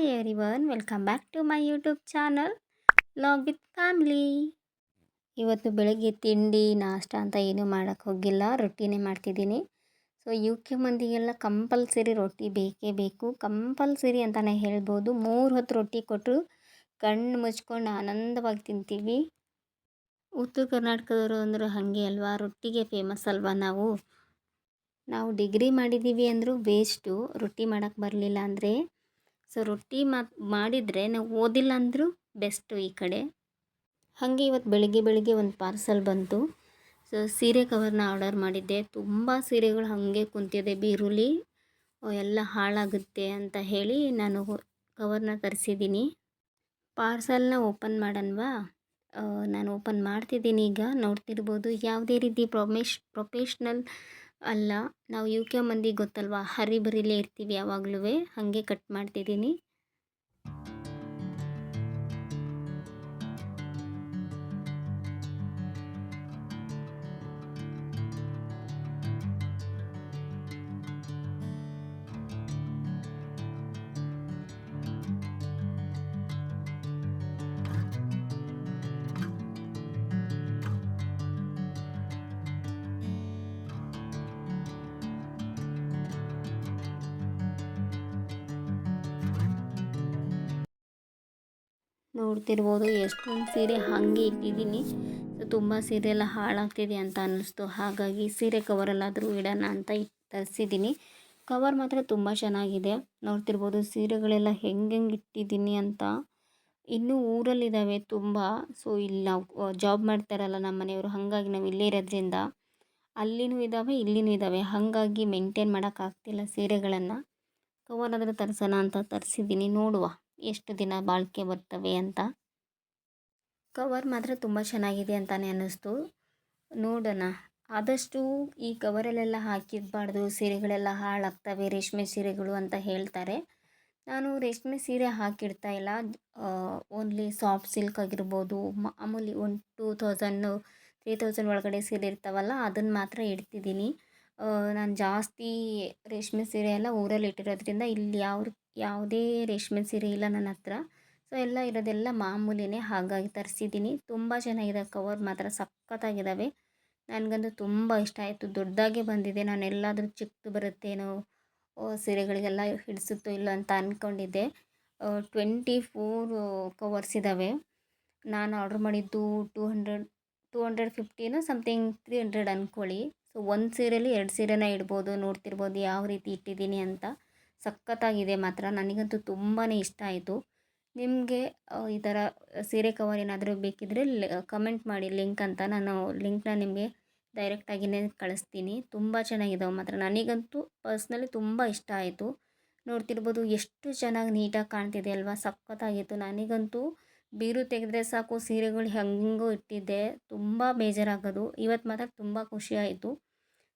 Hi everyone, welcome back to my YouTube channel log with family. ಇವತ್ತು ಬೆಳಗ್ಗೆ ತಿಂಡಿ ನಾಷ್ಟ ಅಂತ ಏನೂ ಮಾಡೋಕ್ಕೆ ಹೋಗಿಲ್ಲ, ರೊಟ್ಟಿನೇ ಮಾಡ್ತಿದ್ದೀನಿ. ಸೊ UK ಮಂದಿಗೆಲ್ಲ ಕಂಪಲ್ಸರಿ ರೊಟ್ಟಿ ಬೇಕೇ ಬೇಕು, ಕಂಪಲ್ಸರಿ ಅಂತಲೇ ಹೇಳ್ಬೋದು. 3 ಹೊತ್ತು ರೊಟ್ಟಿ ಕೊಟ್ಟರು ಕಣ್ಣು ಮುಚ್ಕೊಂಡು ಆನಂದವಾಗಿ ತಿಂತೀವಿ. ಉತ್ತರ ಕರ್ನಾಟಕದವರು ಅಂದ್ರೆ ಹಾಗೆ ಅಲ್ವಾ, ರೊಟ್ಟಿಗೆ ಫೇಮಸ್ ಅಲ್ವಾ. ನಾವು ಡಿಗ್ರಿ ಮಾಡಿದ್ದೀವಿ ಅಂದರೂ ವೇಸ್ಟು, ರೊಟ್ಟಿ ಮಾಡೋಕ್ಕೆ ಬರಲಿಲ್ಲ ಅಂದರೆ. ಸೊ ರೊಟ್ಟಿ ಮಾಡಿದರೆ ನಾವು ಓದಿಲ್ಲ ಅಂದರೂ ಬೆಸ್ಟು ಈ ಕಡೆ. ಹಾಗೆ ಇವತ್ತು ಬೆಳಿಗ್ಗೆ ಒಂದು ಪಾರ್ಸಲ್ ಬಂತು. ಸೊ ಸೀರೆ ಕವರ್ನ ಆರ್ಡರ್ ಮಾಡಿದ್ದೆ. ತುಂಬ ಸೀರೆಗಳು ಹಾಗೆ ಕುಂತಿದೆ ಬೀರುಲಿ, ಎಲ್ಲ ಹಾಳಾಗುತ್ತೆ ಅಂತ ಹೇಳಿ ನಾನು ಕವರ್ನ ತರಿಸಿದ್ದೀನಿ. ಪಾರ್ಸಲ್ನ ಓಪನ್ ಮಾಡೋಣವಾ. ನಾನು ಓಪನ್ ಮಾಡ್ತಿದ್ದೀನಿ. ಈಗ ನೋಡ್ತಿರ್ಬೋದು, ಯಾವುದೇ ರೀತಿ ಪ್ರೊಫೆಷ್ನಲ್ ಅಲ್ಲ. ನಾವು UK ಮಂದಿ ಗೊತ್ತಲ್ವಾ, ಹರಿಬರಿಲೇ ಇರ್ತೀವಿ ಯಾವಾಗಲೂ. ಹಾಗೆ ಕಟ್ ಮಾಡ್ತಿದ್ದೀನಿ. ನೋಡ್ತಿರ್ಬೋದು ಎಷ್ಟೊಂದು ಸೀರೆ ಹಾಗೆ ಇಟ್ಟಿದ್ದೀನಿ. ಸೊ ತುಂಬ ಸೀರೆ ಎಲ್ಲ ಹಾಳಾಗ್ತಿದೆ ಅಂತ ಅನ್ನಿಸ್ತು, ಹಾಗಾಗಿ ಸೀರೆ ಕವರಲ್ಲಾದರೂ ಇಡೋಣ ಅಂತ ತರಿಸಿದ್ದೀನಿ. ಕವರ್ ಮಾತ್ರ ತುಂಬ ಚೆನ್ನಾಗಿದೆ. ನೋಡ್ತಿರ್ಬೋದು ಸೀರೆಗಳೆಲ್ಲ ಹೆಂಗೆ ಇಟ್ಟಿದ್ದೀನಿ ಅಂತ. ಇನ್ನೂ ಊರಲ್ಲಿದ್ದಾವೆ ತುಂಬ. ಸೊ ಇಲ್ಲಿ ನಾವು ಜಾಬ್ ಮಾಡ್ತಾರಲ್ಲ ನಮ್ಮ ಮನೆಯವರು, ಹಾಗಾಗಿ ನಾವು ಇಲ್ಲೇ ಇರೋದ್ರಿಂದ ಅಲ್ಲಿನೂ ಇದ್ದಾವೆ ಇಲ್ಲಿನೂ ಇದ್ದಾವೆ, ಹಾಗಾಗಿ ಮೇಂಟೈನ್ ಮಾಡೋಕ್ಕಾಗ್ತಿಲ್ಲ ಸೀರೆಗಳನ್ನು. ಕವರ್ ಆದರೆ ತರಿಸೋಣ ಅಂತ ತರಿಸಿದ್ದೀನಿ. ನೋಡುವ ಎಷ್ಟು ದಿನ ಬಾಳಿಕೆ ಬರ್ತವೆ ಅಂತ. ಕವರ್ ಮಾತ್ರ ತುಂಬ ಚೆನ್ನಾಗಿದೆ ಅಂತಲೇ ಅನ್ನಿಸ್ತು. ನೋಡೋಣ. ಆದಷ್ಟು ಈ ಕವರಲ್ಲೆಲ್ಲ ಹಾಕಿರಬಾರ್ದು, ಸೀರೆಗಳೆಲ್ಲ ಹಾಳಾಗ್ತವೆ, ರೇಷ್ಮೆ ಸೀರೆಗಳು ಅಂತ ಹೇಳ್ತಾರೆ. ನಾನು ರೇಷ್ಮೆ ಸೀರೆ ಹಾಕಿಡ್ತಾ ಇಲ್ಲ. ಓನ್ಲಿ ಸಾಫ್ಟ್ ಸಿಲ್ಕ್ ಆಗಿರ್ಬೋದು, ಮಾಮೂಲಿ 2000 3000 ಒಳಗಡೆ ಸೀರೆ ಇರ್ತಾವಲ್ಲ, ಅದನ್ನು ಮಾತ್ರ ಇಡ್ತಿದ್ದೀನಿ. ನಾನು ಜಾಸ್ತಿ ರೇಷ್ಮೆ ಸೀರೆ ಎಲ್ಲ ಊರಲ್ಲಿ ಇಟ್ಟಿರೋದ್ರಿಂದ ಇಲ್ಲಿ ಯಾವುದೇ ರೇಷ್ಮೆ ಸೀರೆ ಇಲ್ಲ ನನ್ನ ಹತ್ರ. ಸೊ ಎಲ್ಲ ಇರೋದೆಲ್ಲ ಮಾಮೂಲಿನೇ, ಹಾಗಾಗಿ ತರಿಸಿದ್ದೀನಿ. ತುಂಬ ಚೆನ್ನಾಗಿದೆ. ಕವರ್ ಮಾತ್ರ ಸಖತ್ತಾಗಿದ್ದಾವೆ. ನನಗಂತೂ ತುಂಬ ಇಷ್ಟ ಆಯಿತು. ದೊಡ್ಡದಾಗೆ ಬಂದಿದೆ. ನಾನು ಎಲ್ಲಾದರೂ ಚಿಕ್ಕದು ಬರುತ್ತೇನೋ ಸೀರೆಗಳಿಗೆಲ್ಲ ಹಿಡಿಸುತ್ತೋ ಇಲ್ಲ ಅಂತ ಅಂದ್ಕೊಂಡಿದ್ದೆ. 24 ಕವರ್ಸ್ ಇದ್ದಾವೆ. ನಾನು ಆರ್ಡ್ರ್ ಮಾಡಿದ್ದು 250 ಸಮಥಿಂಗ್ 300 ಅಂದ್ಕೊಳ್ಳಿ. ಸೊ ಒಂದು ಸೀರೆಯಲ್ಲಿ 2 ಸೀರೆನ ಇಡ್ಬೋದು. ನೋಡ್ತಿರ್ಬೋದು ಯಾವ ರೀತಿ ಇಟ್ಟಿದ್ದೀನಿ ಅಂತ. ಸಖತ್ತಾಗಿದೆ ಮಾತ್ರ. ನನಗಂತೂ ತುಂಬಾ ಇಷ್ಟ ಆಯಿತು. ನಿಮಗೆ ಈ ಥರ ಸೀರೆ ಕವರ್ ಏನಾದರೂ ಬೇಕಿದ್ದರೆ ಕಮೆಂಟ್ ಮಾಡಿ ಲಿಂಕ್ ಅಂತ. ನಾನು ಲಿಂಕ್ನ ನಿಮಗೆ ಡೈರೆಕ್ಟಾಗಿಯೇ ಕಳಿಸ್ತೀನಿ. ತುಂಬ ಚೆನ್ನಾಗಿದ್ದಾವೆ ಮಾತ್ರ. ನನಗಂತೂ ಪರ್ಸ್ನಲಿ ತುಂಬ ಇಷ್ಟ ಆಯಿತು. ನೋಡ್ತಿರ್ಬೋದು ಎಷ್ಟು ಚೆನ್ನಾಗಿ ನೀಟಾಗಿ ಕಾಣ್ತಿದೆ ಅಲ್ವಾ, ಸಖತ್ತಾಗಿತ್ತು. ನನಗಂತೂ ಬೀರು ತೆಗೆದ್ರೆ ಸಾಕು ಸೀರೆಗಳು ಹೆಂಗೋ ಇಟ್ಟಿದ್ದೆ, ತುಂಬ ಬೇಜಾರಾಗೋದು. ಇವತ್ತು ಮಾತ್ರ ತುಂಬ ಖುಷಿ ಆಯಿತು.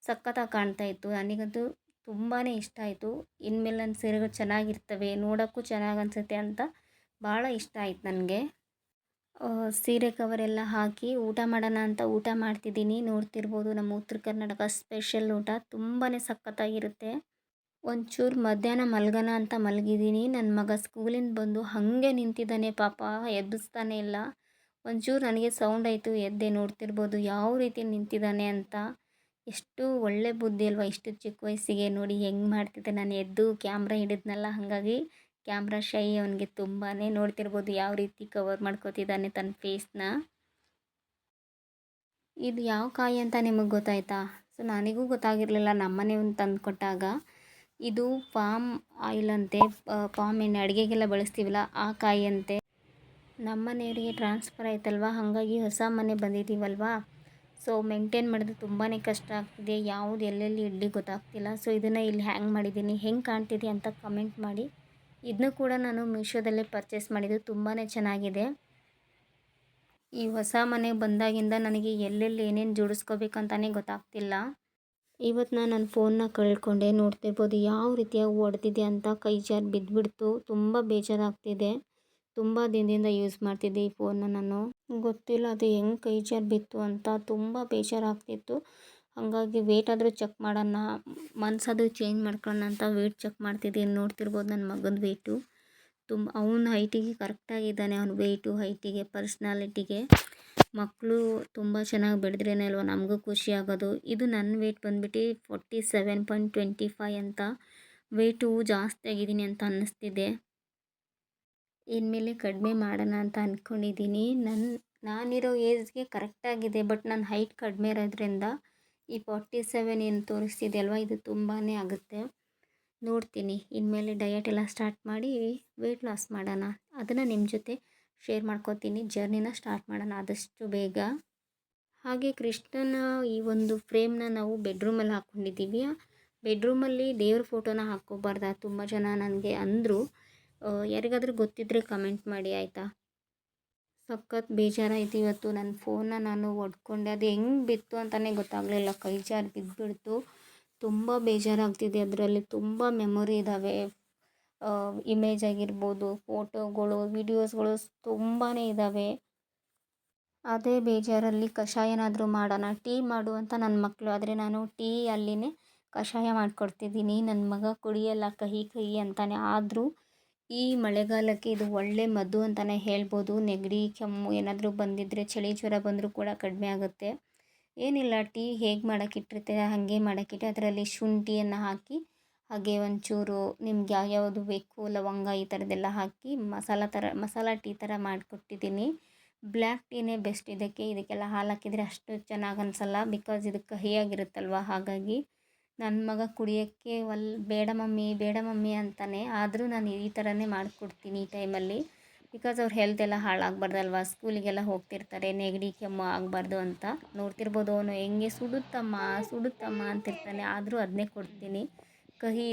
ಸಖತ್ತಾಗಿ ಕಾಣ್ತಾಯಿತ್ತು. ನನಗಂತೂ ತುಂಬಾ ಇಷ್ಟ ಆಯಿತು. ಇನ್ಮೇಲೆ ನನ್ನ ಸೀರೆಗಳು ಚೆನ್ನಾಗಿರ್ತವೆ, ನೋಡೋಕ್ಕೂ ಚೆನ್ನಾಗಿ ಅನಿಸುತ್ತೆ ಅಂತ ಭಾಳ ಇಷ್ಟ ಆಯ್ತು ನನಗೆ. ಸೀರೆ ಕವರೆಲ್ಲ ಹಾಕಿ ಊಟ ಮಾಡೋಣ ಅಂತ ಊಟ ಮಾಡ್ತಿದ್ದೀನಿ. ನೋಡ್ತಿರ್ಬೋದು ನಮ್ಮ ಉತ್ತರ ಕರ್ನಾಟಕ ಸ್ಪೆಷಲ್ ಊಟ ತುಂಬಾ ಸಖತ್ತಾಗಿರುತ್ತೆ. ಒಂಚೂರು ಮಧ್ಯಾಹ್ನ ಮಲಗೋಣ ಅಂತ ಮಲಗಿದ್ದೀನಿ. ನನ್ನ ಮಗ ಸ್ಕೂಲಿಂದ ಬಂದು ಹಾಗೆ ನಿಂತಿದ್ದಾನೆ, ಪಾಪ ಎಬ್ಬಿಸ್ತಾನೆ ಇಲ್ಲ. ಒಂಚೂರು ನನಗೆ ಸೌಂಡ್ ಆಯಿತು, ಎದ್ದೆ. ನೋಡ್ತಿರ್ಬೋದು ಯಾವ ರೀತಿ ನಿಂತಿದ್ದಾನೆ ಅಂತ. ಎಷ್ಟು ಒಳ್ಳೆ ಬುದ್ಧಿ ಅಲ್ವಾ ಇಷ್ಟು ಚಿಕ್ಕ ವಯಸ್ಸಿಗೆ. ನೋಡಿ ಹೆಂಗೆ ಮಾಡ್ತಿದ್ದೆ. ನಾನು ಎದ್ದು ಕ್ಯಾಮ್ರಾ ಹಿಡಿದ್ನಲ್ಲ, ಹಾಗಾಗಿ ಕ್ಯಾಮ್ರಾ ಶೈ ಅವನಿಗೆ ತುಂಬಾ. ನೋಡ್ತಿರ್ಬೋದು ಯಾವ ರೀತಿ ಕವರ್ ಮಾಡ್ಕೋತಿದ್ದಾನೆ ತನ್ನ ಫೇಸ್ನ. ಇದು ಯಾವ ಕಾಯಿ ಅಂತ ನಿಮಗೆ ಗೊತ್ತಾಯ್ತಾ? ಸೊ ನನಗೂ ಗೊತ್ತಾಗಿರಲಿಲ್ಲ. ನಮ್ಮನೆಯವ್ನು ತಂದು ಕೊಟ್ಟಾಗ ಇದು ಪಾಮ್ ಆಯಿಲ್ ಅಂತೆ, ಪಾಮ್ ಎಣ್ಣೆ ಅಡುಗೆಗೆಲ್ಲ ಬಳಸ್ತೀವಲ್ಲ ಆ ಕಾಯಿ ಅಂತೆ. ನಮ್ಮ ಮನೆಯವರಿಗೆ ಟ್ರಾನ್ಸ್ಫರ್ ಆಯ್ತಲ್ವ, ಹಾಗಾಗಿ ಹೊಸ ಮನೆ ಬಂದಿದ್ದೀವಲ್ವ. ಸೊ ಮೇಂಟೈನ್ ಮಾಡೋದು ತುಂಬಾ ಕಷ್ಟ ಆಗ್ತಿದೆ. ಯಾವುದು ಎಲ್ಲೆಲ್ಲಿ ಇಡ್ಲಿ ಗೊತ್ತಾಗ್ತಿಲ್ಲ. ಸೊ ಇದನ್ನು ಇಲ್ಲಿ ಹ್ಯಾಂಗ್ ಮಾಡಿದ್ದೀನಿ, ಹೆಂಗೆ ಕಾಣ್ತಿದೆ ಅಂತ ಕಮೆಂಟ್ ಮಾಡಿ. ಇದನ್ನು ಕೂಡ ನಾನು ಮೀಶೋದಲ್ಲೇ ಪರ್ಚೇಸ್ ಮಾಡಿದ್ದು. ತುಂಬಾ ಚೆನ್ನಾಗಿದೆ. ಈ ಹೊಸ ಮನೆಗೆ ಬಂದಾಗಿಂದ ನನಗೆ ಎಲ್ಲೆಲ್ಲಿ ಏನೇನು ಜೋಡಿಸ್ಕೋಬೇಕಂತಲೇ ಗೊತ್ತಾಗ್ತಿಲ್ಲ. ಇವತ್ತು ನಾನು ನನ್ನ ಫೋನ್ನ ಕಳ್ಕೊಂಡೆ. ನೋಡ್ತಿರ್ಬೋದು ಯಾವ ರೀತಿಯಾಗಿ ಒಡೆದಿದೆ ಅಂತ. ಕೈ ಜಾರಿ ಬಿದ್ದುಬಿಡ್ತು. ತುಂಬ ಬೇಜಾರಾಗ್ತಿದೆ. ತುಂಬ ದಿನದಿಂದ ಯೂಸ್ ಮಾಡ್ತಿದ್ದೆ ಈ ಫೋನ್ನ ನಾನು. ಗೊತ್ತಿಲ್ಲ ಅದು ಹೆಂಗೆ ಕೈ ಜಾರಿ ಬಿತ್ತು ಅಂತ. ತುಂಬ ಬೇಜಾರಾಗ್ತಿತ್ತು. ಹಾಗಾಗಿ ವೇಟ್ ಆದರೂ ಚೆಕ್ ಮಾಡೋಣ, ಮನಸ್ಸಾದರೂ ಚೇಂಜ್ ಮಾಡ್ಕೊಳ್ಳೋಣ ಅಂತ ವೇಟ್ ಚೆಕ್ ಮಾಡ್ತಿದ್ದೀನಿ. ನೋಡ್ತಿರ್ಬೋದು ನನ್ನ ಮಗನ ವೇಟು ಅವನ ಹೈಟಿಗೆ ಕರೆಕ್ಟಾಗಿದ್ದಾನೆ, ಅವನ ವೆಯ್ಟು, ಹೈಟಿಗೆ, ಪರ್ಸ್ನಾಲಿಟಿಗೆ. ಮಕ್ಕಳು ತುಂಬ ಚೆನ್ನಾಗಿ ಬೆಳೆದ್ರೇನೆ ಅಲ್ವಾ ನಮಗೂ ಖುಷಿ ಆಗೋದು. ಇದು ನನ್ನ ವೆಯ್ಟ್ ಬಂದುಬಿಟ್ಟು 47.25 ಅಂತ. ವೆಯ್ಟು ಜಾಸ್ತಿ ಆಗಿದ್ದೀನಿ ಅಂತ ಅನ್ನಿಸ್ತಿದೆ. ಇನ್ಮೇಲೆ ಕಡಿಮೆ ಮಾಡೋಣ ಅಂತ ಅಂದ್ಕೊಂಡಿದ್ದೀನಿ. ನಾನಿರೋ ಏಜ್ಗೆ ಕರೆಕ್ಟಾಗಿದೆ, ಬಟ್ ನನ್ನ ಹೈಟ್ ಕಡಿಮೆ ಇರೋದ್ರಿಂದ ಈ 47 ಏನು ತೋರಿಸ್ತಿದೆ ಅಲ್ವಾ, ಇದು ತುಂಬಾ ಆಗುತ್ತೆ. ನೋಡ್ತೀನಿ, ಇನ್ಮೇಲೆ ಡಯಟ್ ಎಲ್ಲ ಸ್ಟಾರ್ಟ್ ಮಾಡಿ ವೆಯ್ಟ್ ಲಾಸ್ ಮಾಡೋಣ. ಅದನ್ನು ನಿಮ್ಮ ಜೊತೆ ಶೇರ್ ಮಾಡ್ಕೋತೀನಿ. ಜರ್ನಿನ ಸ್ಟಾರ್ಟ್ ಮಾಡೋಣ ಆದಷ್ಟು ಬೇಗ. ಹಾಗೆ ಕೃಷ್ಣನ ಈ ಒಂದು ಫ್ರೇಮ್ನ ನಾವು ಬೆಡ್ರೂಮಲ್ಲಿ ಹಾಕ್ಕೊಂಡಿದ್ದೀವಿ. ಬೆಡ್ರೂಮಲ್ಲಿ ದೇವ್ರ ಫೋಟೋನ ಹಾಕ್ಕೋಬಾರ್ದ, ತುಂಬ ಜನ ನನಗೆ ಅಂದರು. ಯಾರಿಗಾದರೂ ಗೊತ್ತಿದ್ದರೆ ಕಮೆಂಟ್ ಮಾಡಿ ಆಯಿತಾ. ಸಖತ್ ಬೇಜಾರಾಯಿತು ಇವತ್ತು. ನನ್ನ ಫೋನ್ನ ನಾನು ಒಡ್ಕೊಂಡೆ, ಅದು ಹೆಂಗೆ ಬಿತ್ತು ಅಂತಲೇ ಗೊತ್ತಾಗಲಿಲ್ಲ, ಕೈ ಜಾರಿ ಬಿದ್ದುಬಿಡ್ತು. ತುಂಬ ಬೇಜಾರಾಗ್ತಿದೆ. ಅದರಲ್ಲಿ ತುಂಬ ಮೆಮೊರಿ ಇದ್ದಾವೆ, ಇಮೇಜ್ ಆಗಿರ್ಬೋದು, ಫೋಟೋಗಳು, ವೀಡಿಯೋಸ್ಗಳು ತುಂಬಾ ಇದ್ದಾವೆ. ಅದೇ ಬೇಜಾರಲ್ಲಿ ಕಷಾಯನಾದರೂ ಮಾಡೋಣ, ಟೀ ಮಾಡು ಅಂತ ನನ್ನ ಮಕ್ಕಳು, ಆದರೆ ನಾನು ಟೀ ಅಲ್ಲಿನೇ ಕಷಾಯ ಮಾಡಿಕೊಡ್ತಿದ್ದೀನಿ. ನನ್ನ ಮಗ ಕುಡಿಯಲ್ಲ, ಕಹಿ ಕಹಿ ಅಂತಾನೆ. ಆದರೂ ಈ ಮಳೆಗಾಲಕ್ಕೆ ಇದು ಒಳ್ಳೆ ಮದ್ದು ಅಂತಲೇ ಹೇಳ್ಬೋದು. ನೆಗಡಿ, ಕೆಮ್ಮು ಏನಾದರೂ ಬಂದಿದ್ದರೆ, ಚಳಿ ಜ್ವರ ಬಂದರೂ ಕೂಡ ಕಡಿಮೆ ಆಗುತ್ತೆ. ಏನಿಲ್ಲ, ಟೀ ಹೇಗೆ ಮಾಡೋಕ್ಕಿಟ್ಟಿರ್ತೀರ ಹಾಗೆ ಮಾಡೋಕ್ಕಿಟ್ಟು ಅದರಲ್ಲಿ ಶುಂಠಿಯನ್ನು ಹಾಕಿ, ಹಾಗೆ ಒಂಚೂರು ನಿಮ್ಗೆ ಯಾವ್ಯಾವುದು ಬೇಕು, ಲವಂಗ ಈ ಥರದ್ದೆಲ್ಲ ಹಾಕಿ ಮಸಾಲ ಟೀ ಥರ ಮಾಡಿಕೊಟ್ಟಿದ್ದೀನಿ. ಬ್ಲ್ಯಾಕ್ ಟೀನೇ ಬೆಸ್ಟ್ ಇದಕ್ಕೆಲ್ಲ ಹಾಲು ಹಾಕಿದರೆ ಅಷ್ಟು ಚೆನ್ನಾಗಿ ಅನಿಸಲ್ಲ, ಬಿಕಾಸ್ ಇದು ಕಹಿಯಾಗಿರುತ್ತಲ್ವ. ಹಾಗಾಗಿ ನನ್ನ ಮಗ ಕುಡಿಯೋಕ್ಕೆ ಬೇಡ ಮಮ್ಮಿ ಅಂತಾನೆ. ಆದರೂ ನಾನು ಈ ಥರನೇ ಮಾಡಿಕೊಡ್ತೀನಿ ಈ ಟೈಮಲ್ಲಿ, ಬಿಕಾಸ್ ಅವ್ರ ಹೆಲ್ತ್ ಎಲ್ಲ ಹಾಳಾಗಬಾರ್ದಲ್ವ, ಸ್ಕೂಲಿಗೆಲ್ಲ ಹೋಗ್ತಿರ್ತಾರೆ, ನೆಗಡಿ ಕೆಮ್ಮು ಆಗಬಾರ್ದು ಅಂತ. ನೋಡ್ತಿರ್ಬೋದು ಅವನು ಹೆಂಗೆ ಸುಡುತ್ತಮ್ಮ ಅಂತಿರ್ತಾನೆ, ಆದರೂ ಅದನ್ನೇ ಕೊಡ್ತೀನಿ. ಕಹಿ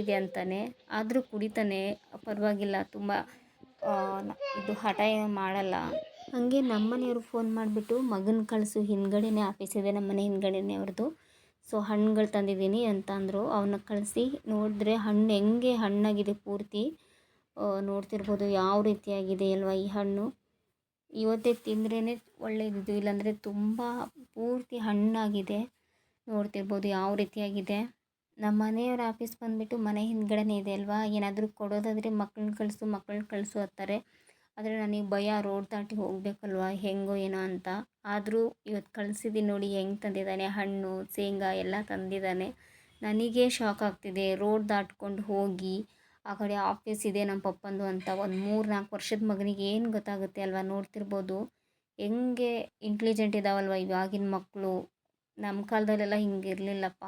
ಇದೆ ಅಂತಾನೆ, ಆದರೂ ಕುಡಿತಾನೆ, ಪರವಾಗಿಲ್ಲ. ತುಂಬ ಇದು ಹಠ ಏನು ಮಾಡಲ್ಲ. ಹಾಗೆ ನಮ್ಮನೆಯವರು ಫೋನ್ ಮಾಡಿಬಿಟ್ಟು ಮಗನ ಕಳಿಸು, ಹಿಂದ್ಗಡೆನೇ ಆಫೀಸ್ ಇದೆ, ನಮ್ಮ ಮನೆ ಹಿಂದ್ಗಡೆನೇ ಅವ್ರದ್ದು. ಸೊ ಹಣ್ಣುಗಳು ತಂದಿದ್ದೀನಿ ಅಂತ ಅಂದರು. ಅವನ್ನ ಕಳಿಸಿ ನೋಡಿದ್ರೆ ಹೆಂಗೆ ಹಣ್ಣಾಗಿದೆ ಪೂರ್ತಿ. ನೋಡ್ತಿರ್ಬೋದು ಯಾವ ರೀತಿಯಾಗಿದೆ ಅಲ್ವಾ ಈ ಹಣ್ಣು. ಇವತ್ತೇ ತಿಂದ್ರೇ ಒಳ್ಳೆಯದಿದ್ದು, ಇಲ್ಲಾಂದರೆ ತುಂಬ ಪೂರ್ತಿ ಹಣ್ಣಾಗಿದೆ. ನೋಡ್ತಿರ್ಬೋದು ಯಾವ ರೀತಿಯಾಗಿದೆ. ನಮ್ಮ ಮನೆಯವರ ಆಫೀಸ್ ಬಂದುಬಿಟ್ಟು ಮನೆ ಹಿಂದ್ಗಡೆನೇ ಇದೆ ಅಲ್ವಾ. ಏನಾದರೂ ಕೊಡೋದಾದರೆ ಮಕ್ಕಳನ್ನ ಕಳಿಸು ಅಂತಾರೆ. ಆದರೆ ನನಗೆ ಭಯ, ರೋಡ್ ದಾಟಿ ಹೋಗಬೇಕಲ್ವ, ಹೆಂಗೋ ಏನೋ ಅಂತ. ಆದರೂ ಇವತ್ತು ಕಳಿಸಿದ್ದೀನಿ ನೋಡಿ ಹೆಂಗೆ ತಂದಿದ್ದಾನೆ, ಹಣ್ಣು, ಶೇಂಗಾ ಎಲ್ಲ ತಂದಿದ್ದಾನೆ. ನನಗೇ ಶಾಕ್ ಆಗ್ತಿದೆ, ರೋಡ್ ದಾಟ್ಕೊಂಡು ಹೋಗಿ ಆ ಕಡೆ ಆಫೀಸ್ ಇದೆ ನಮ್ಮ ಪಪ್ಪಂದು ಅಂತ. ಒಂದು 3-4 ವರ್ಷದ ಮಗನಿಗೆ ಏನು ಗೊತ್ತಾಗುತ್ತೆ ಅಲ್ವಾ. ನೋಡ್ತಿರ್ಬೋದು ಹೆಂಗೆ ಇಂಟೆಲಿಜೆಂಟ್ ಇದ್ದಾವಲ್ವ ಇವಾಗಿನ ಮಕ್ಕಳು. ನಮ್ಮ ಕಾಲದಲ್ಲೆಲ್ಲ ಹಿಂಗೆ ಇರಲಿಲ್ಲಪ್ಪ.